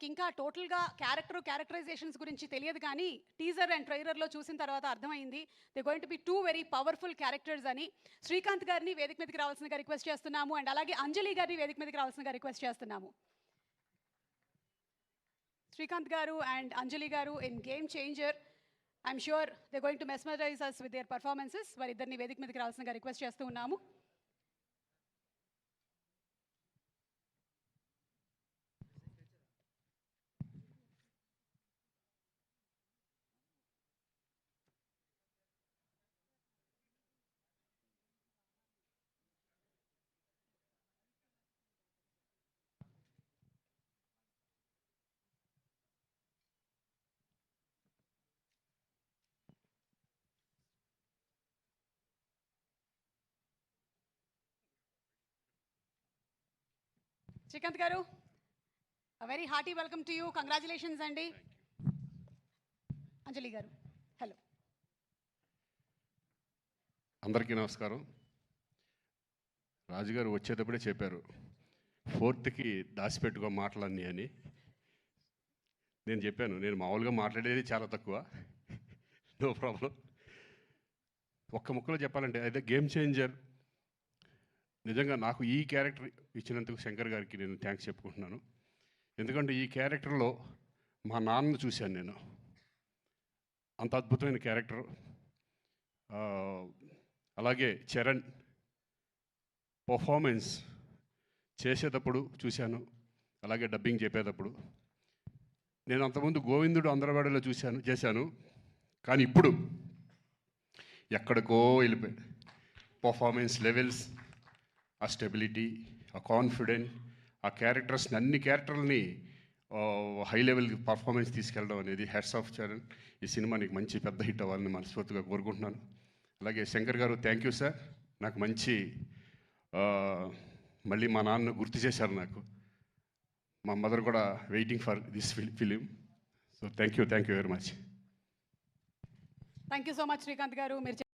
ఇంకా టోటల్గా క్యారెక్టరైజేషన్స్ గురించి తెలియదు, కానీ టీజర్ అండ్ ట్రైలర్లో చూసిన తర్వాత అర్థమైంది they going to be two very powerful characters అని. శ్రీకాంత్ గారిని వేదిక మీదకి రావాల్సిందిగా రిక్వెస్ట్ చేస్తున్నాము, అండ్ అలాగే అంజలి గారిని వేదిక మీదకి రావాల్సిందిగా రిక్వెస్ట్ చేస్తున్నాము. శ్రీకాంత్ గారు and Anjali garu in Game Changer, I'm sure they going to mesmerize us with their performances. వారిద్దరిని వేదిక మీదకి రావాల్సిందిగా రిక్వెస్ట్ చేస్తూ ఉన్నాము. Srikanth garu, very hearty welcome to you. Congratulations అండి. అంజలి గారు, హలో. అందరికీ నమస్కారం. రాజుగారు వచ్చేటప్పుడే చెప్పారు 4th దాచిపెట్టుకో మాటలన్నీ అని. నేను చెప్పాను, నేను మామూలుగా మాట్లాడేది చాలా తక్కువ, నో ప్రాబ్లం. ఒక్క ముక్కలో చెప్పాలంటే అయితే గేమ్ చేంజర్. నిజంగా నాకు ఈ క్యారెక్టర్ ఇచ్చినందుకు శంకర్ గారికి నేను థ్యాంక్స్ చెప్పుకుంటున్నాను. ఎందుకంటే ఈ క్యారెక్టర్లో మా నాన్నను చూశాను నేను. అంత అద్భుతమైన క్యారెక్టర్. అలాగే చరణ్ పర్ఫార్మెన్స్ చేసేటప్పుడు చూశాను, అలాగే డబ్బింగ్ చెప్పేటప్పుడు. నేను అంతకుముందు గోవిందుడు అందరవాడలో చేశాను, కానీ ఇప్పుడు ఎక్కడికో వెళ్ళిపోయాడు. పర్ఫార్మెన్స్ లెవెల్స్, ఆ స్టెబిలిటీ, ఆ కాన్ఫిడెంట్, ఆ క్యారెక్టర్స్ని అన్ని క్యారెక్టర్లని హై లెవెల్ పర్ఫార్మెన్స్ తీసుకెళ్ళడం అనేది హ్యాట్స్ ఆఫ్ చరణ్. ఈ సినిమా నీకు మంచి పెద్ద హిట్ అవ్వాలని మనస్ఫూర్తిగా కోరుకుంటున్నాను. అలాగే శంకర్ గారు థ్యాంక్ యూ సార్. నాకు మంచి మళ్ళీ మా నాన్న గుర్తు చేశారు నాకు. మా మదర్ కూడా waiting for this film. So thank you very much. Thank you so much Srikanth గారు. మీరు